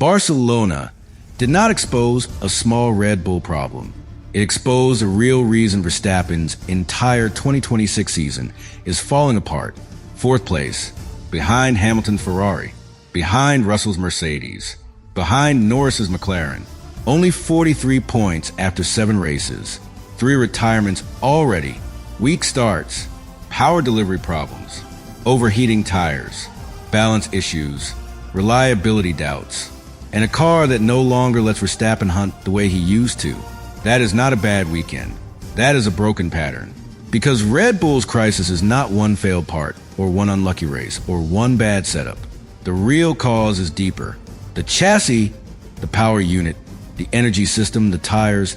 Barcelona did not expose a small Red Bull problem. It exposed a real reason Verstappen's entire 2026 season is falling apart. Fourth place, behind Hamilton's Ferrari, behind Russell's Mercedes, behind Norris's McLaren. Only 43 points after 7 races. 3 retirements already. Weak starts, power delivery problems, overheating tires, balance issues, reliability doubts, and a car that no longer lets Verstappen hunt the way he used to. That is not a bad weekend. That is a broken pattern. Because Red Bull's crisis is not one failed part, or one unlucky race, or one bad setup. The real cause is deeper. The chassis, the power unit, the energy system, the tires,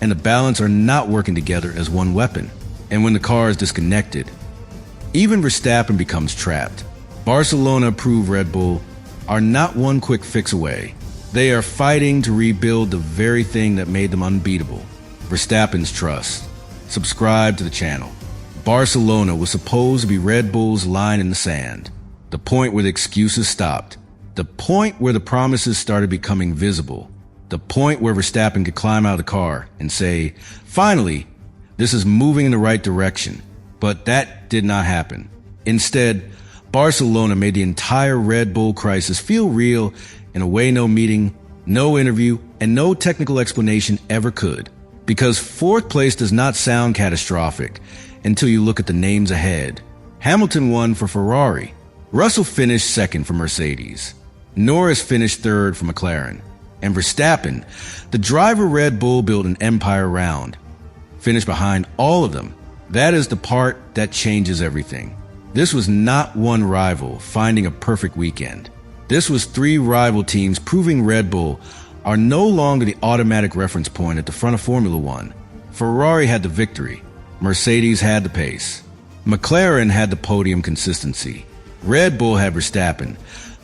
and the balance are not working together as one weapon. And when the car is disconnected, even Verstappen becomes trapped. Barcelona proved Red Bull are not one quick fix away. They are fighting to rebuild the very thing that made them unbeatable. Verstappen's trust. Subscribe to the channel. Barcelona was supposed to be Red Bull's line in the sand. The point where the excuses stopped. The point where the promises started becoming visible. The point where Verstappen could climb out of the car and say, finally, this is moving in the right direction. But that did not happen. Instead, Barcelona made the entire Red Bull crisis feel real in a way no meeting, no interview, and no technical explanation ever could. Because fourth place does not sound catastrophic until you look at the names ahead. Hamilton won for Ferrari. Russell finished second for Mercedes. Norris finished third for McLaren. And Verstappen, the driver Red Bull built an empire around, finished behind all of them. That is the part that changes everything. This was not one rival finding a perfect weekend. This was 3 rival teams proving Red Bull are no longer the automatic reference point at the front of Formula One. Ferrari had the victory. Mercedes had the pace. McLaren had the podium consistency. Red Bull had Verstappen,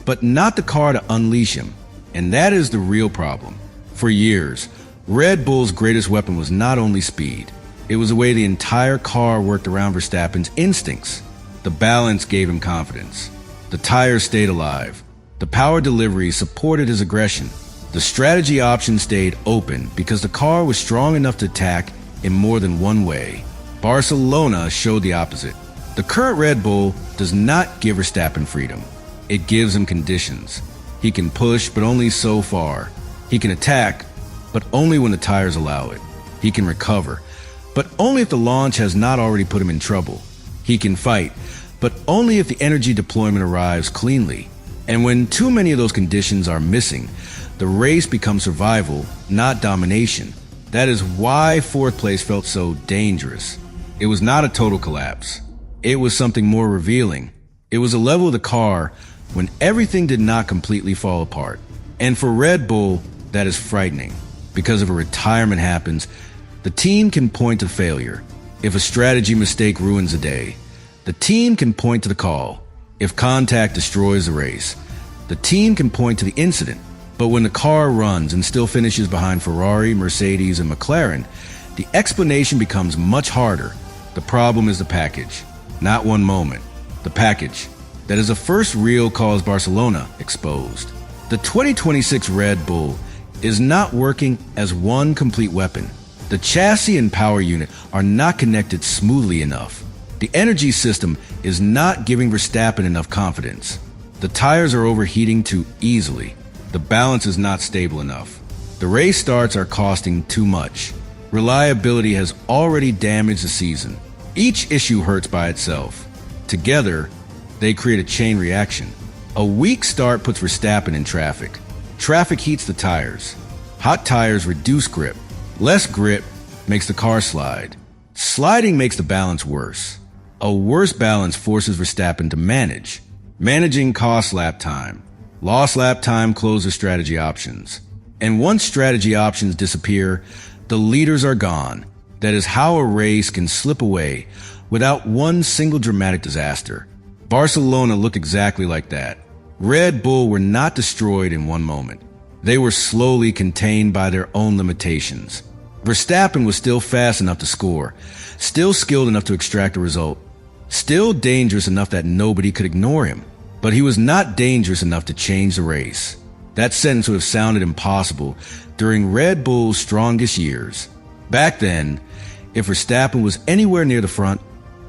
but not the car to unleash him. And that is the real problem. For years, Red Bull's greatest weapon was not only speed. It was the way the entire car worked around Verstappen's instincts. The balance gave him confidence. The tires stayed alive. The power delivery supported his aggression. The strategy option stayed open because the car was strong enough to attack in more than one way. Barcelona showed the opposite. The current Red Bull does not give Verstappen freedom. It gives him conditions. He can push, but only so far. He can attack, but only when the tires allow it. He can recover, but only if the launch has not already put him in trouble. He can fight, but only if the energy deployment arrives cleanly. And when too many of those conditions are missing, the race becomes survival, not domination. That is why fourth place felt so dangerous. It was not a total collapse. It was something more revealing. It was a level of the car when everything did not completely fall apart. And for Red Bull, that is frightening. Because if a retirement happens, the team can point to failure. If a strategy mistake ruins a day, the team can point to the call. If contact destroys the race, the team can point to the incident. But when the car runs and still finishes behind Ferrari, Mercedes, and McLaren, the explanation becomes much harder. The problem is the package, not one moment. The package. That is the first real cause Barcelona exposed. The 2026 Red Bull is not working as one complete weapon. The chassis and power unit are not connected smoothly enough. The energy system is not giving Verstappen enough confidence. The tires are overheating too easily. The balance is not stable enough. The race starts are costing too much. Reliability has already damaged the season. Each issue hurts by itself. Together, they create a chain reaction. A weak start puts Verstappen in traffic. Traffic heats the tires. Hot tires reduce grip. Less grip makes the car slide. Sliding makes the balance worse. A worse balance forces Verstappen to manage. Managing costs lap time. Lost lap time closes strategy options. And once strategy options disappear, the leaders are gone. That is how a race can slip away without one single dramatic disaster. Barcelona looked exactly like that. Red Bull were not destroyed in one moment. They were slowly contained by their own limitations. Verstappen was still fast enough to score, still skilled enough to extract a result, still dangerous enough that nobody could ignore him. But he was not dangerous enough to change the race. That sentence would have sounded impossible during Red Bull's strongest years. Back then, if Verstappen was anywhere near the front,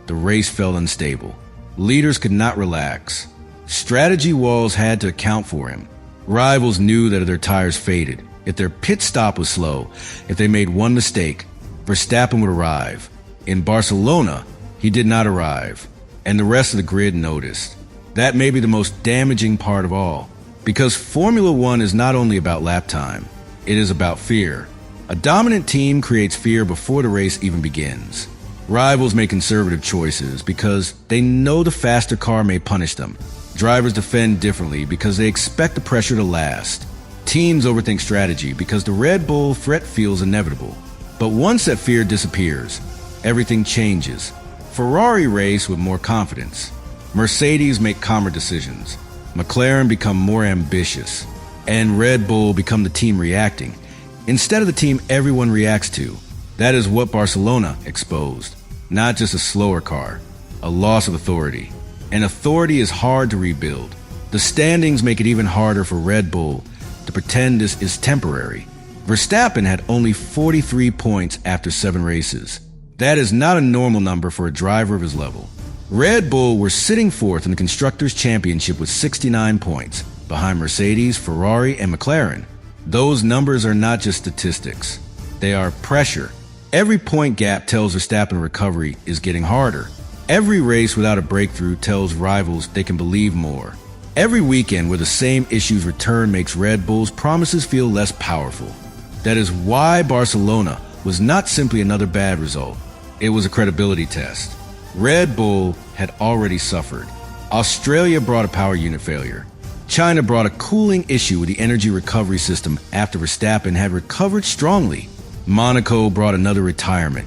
the race felt unstable. Leaders could not relax. Strategy walls had to account for him. Rivals knew that if their tires faded, if their pit stop was slow, if they made one mistake, Verstappen would arrive. In Barcelona, he did not arrive, and the rest of the grid noticed. That may be the most damaging part of all, because Formula One is not only about lap time, it is about fear. A dominant team creates fear before the race even begins. Rivals make conservative choices because they know the faster car may punish them. Drivers defend differently because they expect the pressure to last. Teams overthink strategy because the Red Bull threat feels inevitable. But once that fear disappears, everything changes. Ferrari race with more confidence. Mercedes make calmer decisions. McLaren become more ambitious. And Red Bull become the team reacting, instead of the team everyone reacts to. That is what Barcelona exposed. Not just a slower car, a loss of authority. And authority is hard to rebuild. The standings make it even harder for Red Bull to pretend this is temporary. Verstappen had only 43 points after 7 races. That is not a normal number for a driver of his level. Red Bull were sitting fourth in the Constructors' Championship with 69 points, behind Mercedes, Ferrari, and McLaren. Those numbers are not just statistics. They are pressure. Every point gap tells Verstappen recovery is getting harder. Every race without a breakthrough tells rivals they can believe more. Every weekend where the same issues return makes Red Bull's promises feel less powerful. That is why Barcelona was not simply another bad result. It was a credibility test. Red Bull had already suffered. Australia brought a power unit failure. China brought a cooling issue with the energy recovery system after Verstappen had recovered strongly. Monaco brought another retirement.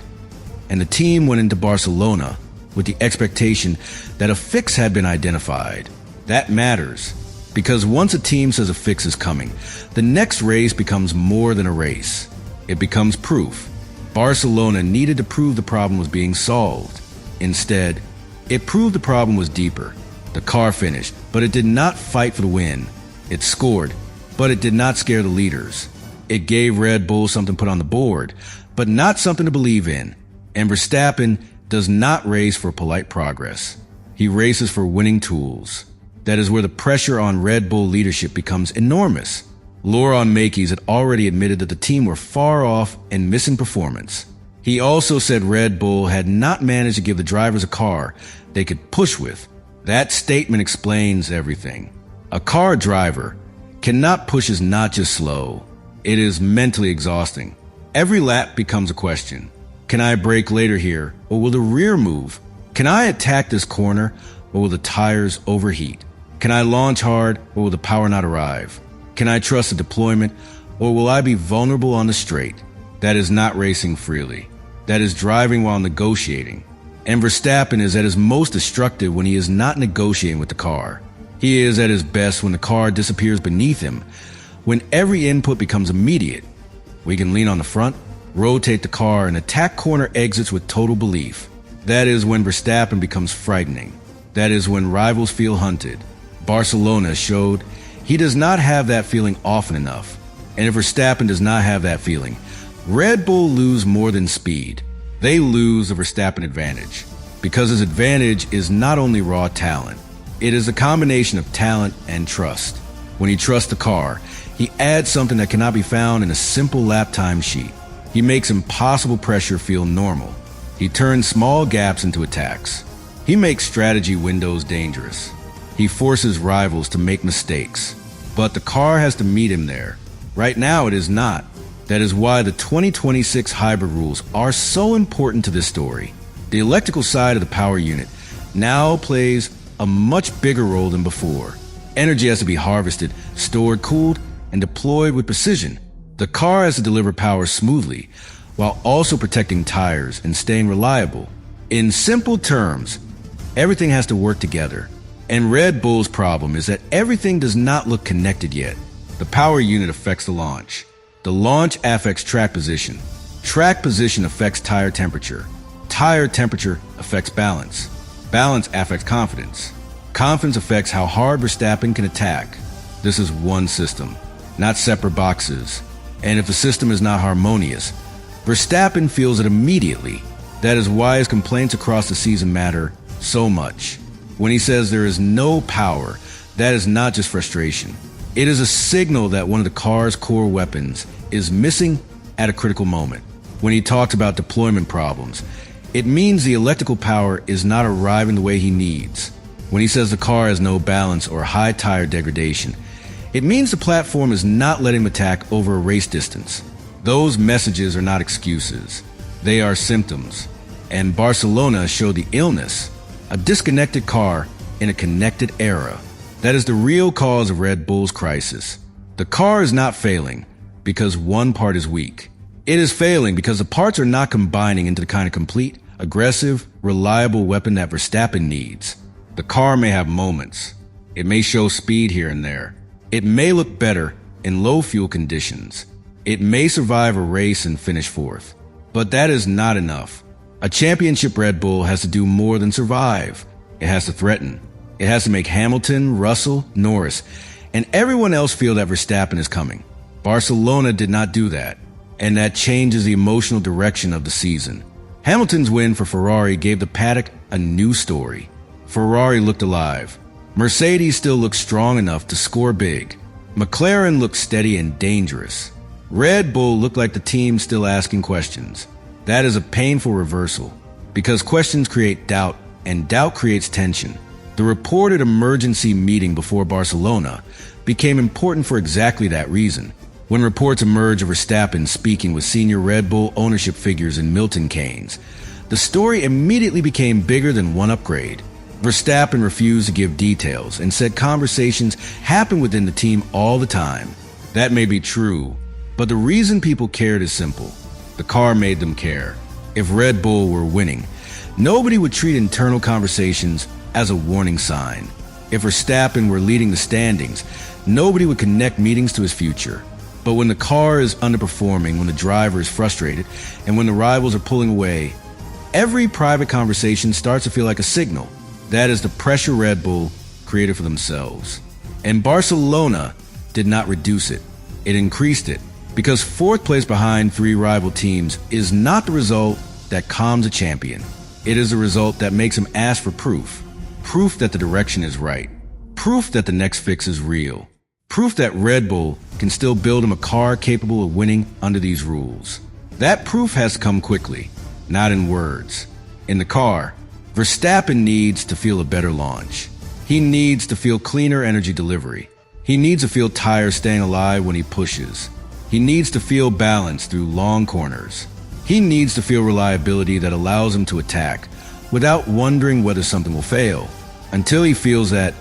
And the team went into Barcelona with the expectation that a fix had been identified. That matters, because once a team says a fix is coming, the next race becomes more than a race. It becomes proof. Barcelona needed to prove the problem was being solved. Instead, it proved the problem was deeper. The car finished, but it did not fight for the win. It scored, but it did not scare the leaders. It gave Red Bull something to put on the board, but not something to believe in. And Verstappen does not race for polite progress. He races for winning tools. That is where the pressure on Red Bull leadership becomes enormous. Laurent Mekies had already admitted that the team were far off and missing performance. He also said Red Bull had not managed to give the drivers a car they could push with. That statement explains everything. A car driver cannot push is not just slow. It is mentally exhausting. Every lap becomes a question. Can I brake later here, or will the rear move? Can I attack this corner, or will the tires overheat? Can I launch hard, or will the power not arrive? Can I trust the deployment, or will I be vulnerable on the straight? That is not racing freely. That is driving while negotiating. And Verstappen is at his most destructive when he is not negotiating with the car. He is at his best when the car disappears beneath him, when every input becomes immediate. We can lean on the front, rotate the car, and attack corner exits with total belief. That is when Verstappen becomes frightening. That is when rivals feel hunted. Barcelona showed he does not have that feeling often enough. And if Verstappen does not have that feeling, Red Bull lose more than speed. They lose the Verstappen advantage, because his advantage is not only raw talent, it is a combination of talent and trust. When he trusts the car, he adds something that cannot be found in a simple lap time sheet. He makes impossible pressure feel normal. He turns small gaps into attacks. He makes strategy windows dangerous. He forces rivals to make mistakes. But the car has to meet him there. Right now it is not. That is why the 2026 hybrid rules are so important to this story. The electrical side of the power unit now plays a much bigger role than before. Energy has to be harvested, stored, cooled, and deployed with precision. The car has to deliver power smoothly, while also protecting tires and staying reliable. In simple terms, everything has to work together. And Red Bull's problem is that everything does not look connected yet. The power unit affects the launch. The launch affects track position. Track position affects tire temperature. Tire temperature affects balance. Balance affects confidence. Confidence affects how hard Verstappen can attack. This is one system. not separate boxes. And if a system is not harmonious, Verstappen feels it immediately. That is why his complaints across the season matter so much. When he says there is no power, that is not just frustration. It is a signal that one of the car's core weapons is missing at a critical moment. When he talks about deployment problems, it means the electrical power is not arriving the way he needs. When he says the car has no balance or high tire degradation, it means the platform is not letting him attack over a race distance. Those messages are not excuses. They are symptoms. And Barcelona showed the illness, a disconnected car in a connected era. That is the real cause of Red Bull's crisis. The car is not failing because one part is weak. It is failing because the parts are not combining into the kind of complete, aggressive, reliable weapon that Verstappen needs. The car may have moments. It may show speed here and there. It may look better in low fuel conditions. It may survive a race and finish fourth. But that is not enough. A championship Red Bull has to do more than survive. It has to threaten. It has to make Hamilton, Russell, Norris, and everyone else feel that Verstappen is coming. Barcelona did not do that, and that changes the emotional direction of the season. Hamilton's win for Ferrari gave the paddock a new story. Ferrari looked alive. Mercedes still looked strong enough to score big. McLaren looked steady and dangerous. Red Bull looked like the team still asking questions. That is a painful reversal, because questions create doubt, and doubt creates tension. The reported emergency meeting before Barcelona became important for exactly that reason. When reports emerged of Verstappen speaking with senior Red Bull ownership figures in Milton Keynes, the story immediately became bigger than one upgrade. Verstappen refused to give details and said conversations happen within the team all the time. That may be true, but the reason people cared is simple. The car made them care. If Red Bull were winning, nobody would treat internal conversations as a warning sign. If Verstappen were leading the standings, nobody would connect meetings to his future. But when the car is underperforming, when the driver is frustrated, and when the rivals are pulling away, every private conversation starts to feel like a signal. That is the pressure Red Bull created for themselves. And Barcelona did not reduce it. It increased it. Because fourth place behind three rival teams is not the result that calms a champion. It is a result that makes him ask for proof. Proof that the direction is right. Proof that the next fix is real. Proof that Red Bull can still build him a car capable of winning under these rules. That proof has to come quickly, not in words. In the car, Verstappen needs to feel a better launch. He needs to feel cleaner energy delivery. He needs to feel tires staying alive when he pushes. He needs to feel balance through long corners. He needs to feel reliability that allows him to attack without wondering whether something will fail. Until he feels that,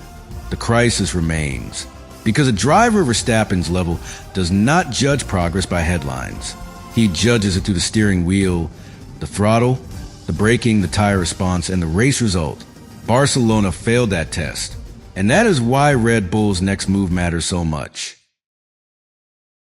the crisis remains. Because a driver of Verstappen's level does not judge progress by headlines. He judges it through the steering wheel, the throttle, the braking, the tire response, and the race result. Barcelona failed that test. And that is why Red Bull's next move matters so much.